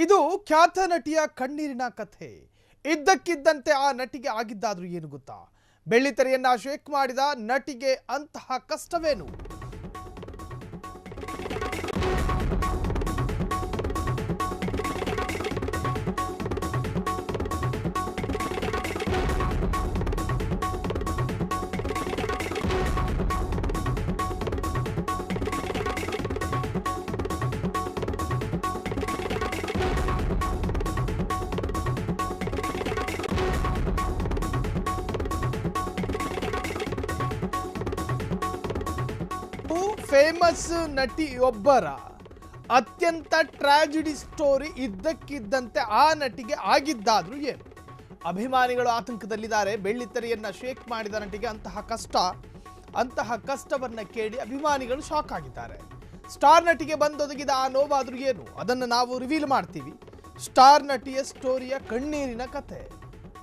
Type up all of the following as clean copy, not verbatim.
ಇದು ಖ್ಯಾತ ನಟಿಯ ಕಣ್ಣೀರಿನ ಕಥೆ. ಇದ್ದಕ್ಕಿದ್ದಂತೆ ಆ ನಟಿಗೆ ಆಗಿದ್ದಾದ್ರೂ ಏನು ಗೊತ್ತಾ? ಬೆಳ್ಳಿತೆರೆಯನ್ನ ಶೇಕ್ ಮಾಡಿದ ನಟಿಗೆ ಅಂತಹ ಕಷ್ಟವೇನು? ಫೇಮಸ್ ನಟಿಯೊಬ್ಬರ ಅತ್ಯಂತ ಟ್ರಾಜಿಡಿ ಸ್ಟೋರಿ ಇದ್ದಕ್ಕಿದ್ದಂತೆ ಆ ನಟಿಗೆ ಆಗಿದ್ದಾದ್ರೂ ಏನು? ಅಭಿಮಾನಿಗಳು ಆತಂಕದಲ್ಲಿದ್ದಾರೆ. ಬೆಳ್ಳಿತೆರೆಯನ್ನ ಶೇಕ್ ಮಾಡಿದ ನಟಿಗೆ ಅಂತಹ ಕಷ್ಟವನ್ನ ಕೇಳಿ ಅಭಿಮಾನಿಗಳು ಶಾಕ್ ಆಗಿದ್ದಾರೆ. ಸ್ಟಾರ್ ನಟಿಗೆ ಬಂದೊದಗಿದ ಆ ನೋವಾದ್ರೂ ಏನು? ಅದನ್ನು ನಾವು ರಿವೀಲ್ ಮಾಡ್ತೀವಿ. ಸ್ಟಾರ್ ನಟಿಯ ಸ್ಟೋರಿಯ ಕಣ್ಣೀರಿನ ಕಥೆ,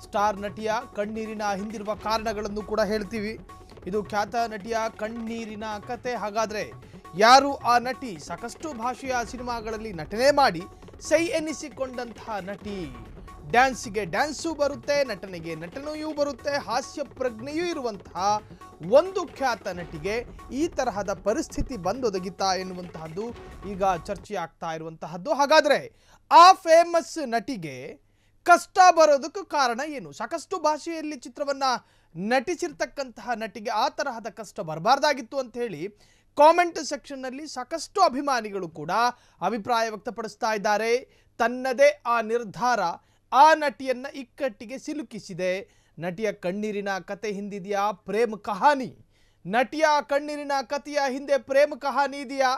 ಸ್ಟಾರ್ ನಟಿಯ ಕಣ್ಣೀರಿನ ಹಿಂದಿರುವ ಕಾರಣಗಳನ್ನು ಕೂಡ ಹೇಳ್ತೀವಿ. ಇದು ಖ್ಯಾತ ನಟಿಯ ಕಣ್ಣೀರಿನ ಕತೆ. ಹಾಗಾದ್ರೆ ಯಾರು ಆ ನಟಿ? ಸಾಕಷ್ಟು ಭಾಷೆಯ ಸಿನಿಮಾಗಳಲ್ಲಿ ನಟನೆ ಮಾಡಿ ಸೈ ಎನ್ನಿಸಿಕೊಂಡಂತಹ ನಟಿ. ಡ್ಯಾನ್ಸಿಗೆ ಡ್ಯಾನ್ಸು ಬರುತ್ತೆ, ನಟನೆಗೆ ನಟನೆಯೂ ಬರುತ್ತೆ, ಹಾಸ್ಯ ಪ್ರಜ್ಞೆಯೂ ಇರುವಂತಹ ಒಂದು ಖ್ಯಾತ ನಟಿಗೆ ಈ ತರಹದ ಪರಿಸ್ಥಿತಿ ಬಂದೊದಗಿತಾ ಎನ್ನುವಂತಹದ್ದು ಈಗ ಚರ್ಚೆ ಆಗ್ತಾ ಇರುವಂತಹದ್ದು. ಹಾಗಾದ್ರೆ ಆ ಫೇಮಸ್ ನಟಿಗೆ ಕಷ್ಟ ಬರೋದಕ್ಕೂ ಕಾರಣ ಏನು? ಸಾಕಷ್ಟು ಭಾಷೆಯಲ್ಲಿ ಚಿತ್ರವನ್ನ ನಟಿಸಿರ್ತಕ್ಕಂತಹ ನಟಿಗೆ ಆ ತರಹದ ಕಷ್ಟ ಬರಬಾರ್ದಾಗಿತ್ತು ಅಂತ ಹೇಳಿ ಕಾಮೆಂಟ್ ಸೆಕ್ಷನ್ನಲ್ಲಿ ಸಾಕಷ್ಟು ಅಭಿಮಾನಿಗಳು ಕೂಡ ಅಭಿಪ್ರಾಯ ವ್ಯಕ್ತಪಡಿಸ್ತಾ ಇದ್ದಾರೆ. ತನ್ನದೇ ಆ ನಿರ್ಧಾರ ಆ ನಟಿಯನ್ನ ಇಕ್ಕಟ್ಟಿಗೆ ಸಿಲುಕಿಸಿದೆ. ನಟಿಯ ಕಣ್ಣೀರಿನ ಕತೆ ಹಿಂದಿದೆಯಾ ಪ್ರೇಮ ಕಹಾನಿ? ನಟಿಯ ಕಣ್ಣೀರಿನ ಕಥೆಯ ಹಿಂದೆ ಪ್ರೇಮ ಕಹಾನಿ ಇದೆಯಾ?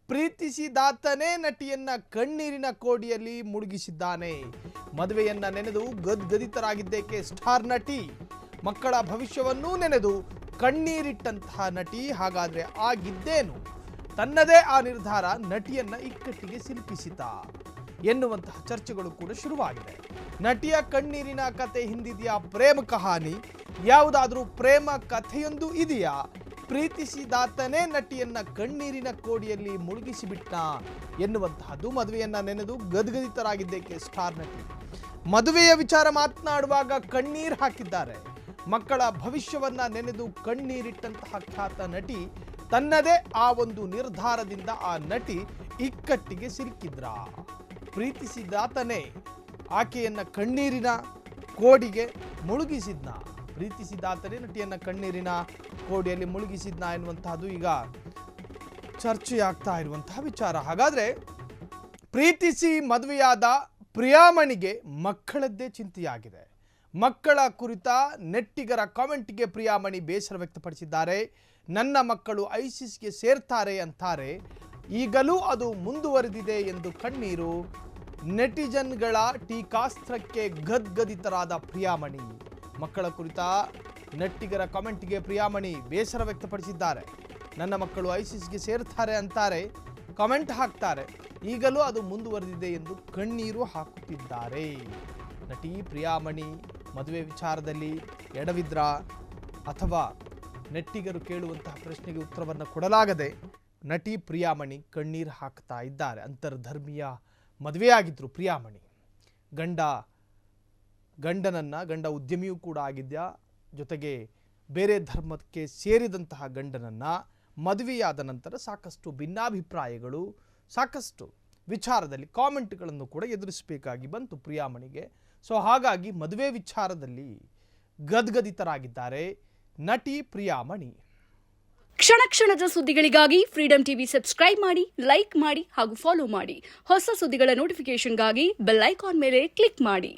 ಪ್ರೀತಿಸಿದಾತನೇ ನಟಿಯನ್ನ ಕಣ್ಣೀರಿನ ಕೋಡಿಯಲ್ಲಿ ಮುಳುಗಿಸಿದ್ದಾನೆ. ಮದುವೆಯನ್ನ ನೆನೆದು ಗದ್ಗದಿತರಾಗಿದ್ದೇಕೆ ಸ್ಟಾರ್ ನಟಿ? ಮಕ್ಕಳ ಭವಿಷ್ಯವನ್ನೂ ನೆನೆದು ಕಣ್ಣೀರಿಟ್ಟಂತಹ ನಟಿ. ಹಾಗಾದ್ರೆ ಆಗಿದ್ದೇನು? ತನ್ನದೇ ಆ ನಿರ್ಧಾರ ನಟಿಯನ್ನ ಇಕ್ಕಟ್ಟಿಗೆ ಸಿಲುಕಿಸಿತಾ ಎನ್ನುವಂತಹ ಚರ್ಚೆಗಳು ಕೂಡ ಶುರುವಾಗಿದೆ. ನಟಿಯ ಕಣ್ಣೀರಿನ ಕತೆ ಹಿಂದಿದೆಯಾ ಪ್ರೇಮ ಕಹಾನಿ? ಯಾವುದಾದ್ರೂ ಪ್ರೇಮ ಕಥೆಯೊಂದು ಇದೆಯಾ? ಪ್ರೀತಿಸಿದಾತನೇ ನಟಿಯನ್ನ ಕಣ್ಣೀರಿನ ಕೋಡಿಯಲ್ಲಿ ಮುಳುಗಿಸಿಬಿಟ್ಟ ಎನ್ನುವಂತಹದ್ದು. ಮದುವೆಯನ್ನ ನೆನೆದು ಗದ್ಗದಿತರಾಗಿದ್ದೇಕೆ ಸ್ಟಾರ್ ನಟಿ? ಮದುವೆಯ ವಿಚಾರ ಮಾತನಾಡುವಾಗ ಕಣ್ಣೀರು ಹಾಕಿದ್ದಾರೆ. ಮಕ್ಕಳ ಭವಿಷ್ಯವನ್ನ ನೆನೆದು ಕಣ್ಣೀರಿಟ್ಟಂತಹ ಖ್ಯಾತ ನಟಿ. ತನ್ನದೇ ಆ ಒಂದು ನಿರ್ಧಾರದಿಂದ ಆ ನಟಿ ಇಕ್ಕಟ್ಟಿಗೆ ಸಿಲುಕಿದ್ರ. ಪ್ರೀತಿಸಿದಾತನೇ ಆಕೆಯನ್ನ ಕಣ್ಣೀರಿನ ಕೋಡಿಗೆ ಮುಳುಗಿಸಿದ್ನ. ಪ್ರೀತಿಸಿದಾತನೇ ನಟಿಯನ್ನ ಕಣ್ಣೀರಿನ ಕೋಡಿಯಲ್ಲಿ ಮುಳುಗಿಸಿದ್ನ ಎನ್ನುವಂತಹದ್ದು ಈಗ ಚರ್ಚೆಯಾಗ್ತಾ ಇರುವಂತಹ ವಿಚಾರ. ಹಾಗಾದ್ರೆ ಪ್ರೀತಿಸಿ ಮದುವೆಯಾದ ಪ್ರಿಯಾಮಣಿಗೆ ಮಕ್ಕಳದ್ದೇ ಚಿಂತೆಯಾಗಿದೆ. ಮಕ್ಕಳ ಕುರಿತ ನೆಟ್ಟಿಗರ ಕಾಮೆಂಟ್ಗೆ ಪ್ರಿಯಾಮಣಿ ಬೇಸರ ವ್ಯಕ್ತಪಡಿಸಿದ್ದಾರೆ. ನನ್ನ ಮಕ್ಕಳು ಐಸಿಸ್ಗೆ ಸೇರ್ತಾರೆ ಅಂತಾರೆ, ಈಗಲೂ ಅದು ಮುಂದುವರೆದಿದೆ ಎಂದು ಕಣ್ಣೀರು. ನೆಟಿಜನ್ಗಳ ಟೀಕಾಸ್ತ್ರಕ್ಕೆ ಗದ್ಗದಿತರಾದ ಪ್ರಿಯಾಮಣಿ. ಮಕ್ಕಳ ಕುರಿತ ನೆಟ್ಟಿಗರ ಕಾಮೆಂಟ್ಗೆ ಪ್ರಿಯಾಮಣಿ ಬೇಸರ ವ್ಯಕ್ತಪಡಿಸಿದ್ದಾರೆ. ನನ್ನ ಮಕ್ಕಳು ಐಸಿಸ್ಗೆ ಸೇರ್ತಾರೆ ಅಂತಾರೆ, ಕಾಮೆಂಟ್ ಹಾಕ್ತಾರೆ, ಈಗಲೂ ಅದು ಮುಂದುವರೆದಿದೆ ಎಂದು ಕಣ್ಣೀರು ಹಾಕುತ್ತಿದ್ದಾರೆ. ನಟಿ ಪ್ರಿಯಾಮಣಿ ಮದುವೆ ವಿಚಾರದಲ್ಲಿ ಎಡವಿದ್ರ ಅಥವಾ ನೆಟ್ಟಿಗರು ಕೇಳುವಂತಹ ಪ್ರಶ್ನೆಗೆ ಉತ್ತರವನ್ನು ಕೊಡಲಾಗದೆ ನಟಿ ಪ್ರಿಯಾಮಣಿ ಕಣ್ಣೀರು ಹಾಕ್ತಾ ಇದ್ದಾರೆ. ಅಂತರ್ಧರ್ಮೀಯ ಮದುವೆಯಾಗಿದ್ರು ಪ್ರಿಯಾಮಣಿ. ಗಂಡ ಉದ್ಯಮಿಯೂ ಕೂಡ ಆಗಿದ್ದ, ಜೊತೆಗೆ ಬೇರೆ ಧರ್ಮಕ್ಕೆ ಸೇರಿದಂತಹ ಗಂಡನನ್ನ ಮದುವೆಯಾದ ನಂತರ ಸಾಕಷ್ಟು ಭಿನ್ನಾಭಿಪ್ರಾಯಗಳು, ಸಾಕಷ್ಟು ವಿಚಾರದಲ್ಲಿ ಕಾಮೆಂಟ್ಗಳನ್ನು ಕೂಡ ಎದುರಿಸಬೇಕಾಗಿ ಬಂತು ಪ್ರಿಯಾಮಣಿಗೆ. ಸೊ ಹಾಗಾಗಿ ಮದುವೆ ವಿಚಾರದಲ್ಲಿ ಗದ್ಗದಿತರಾಗಿದ್ದಾರೆ ನಟಿ ಪ್ರಿಯಾಮಣಿ. ಕ್ಷಣ ಕ್ಷಣದ ಸುದ್ದಿಗಳಿಗಾಗಿ ಫ್ರೀಡಂ ಟಿವಿ ಸಬ್ಸ್ಕ್ರೈಬ್ ಮಾಡಿ, ಲೈಕ್ ಮಾಡಿ ಹಾಗೂ ಫಾಲೋ ಮಾಡಿ. ಹೊಸ ಸುದ್ದಿಗಳ ನೋಟಿಫಿಕೇಶನ್ಗಾಗಿ ಬೆಲ್ ಐಕಾನ್ ಮೇಲೆ ಕ್ಲಿಕ್ ಮಾಡಿ.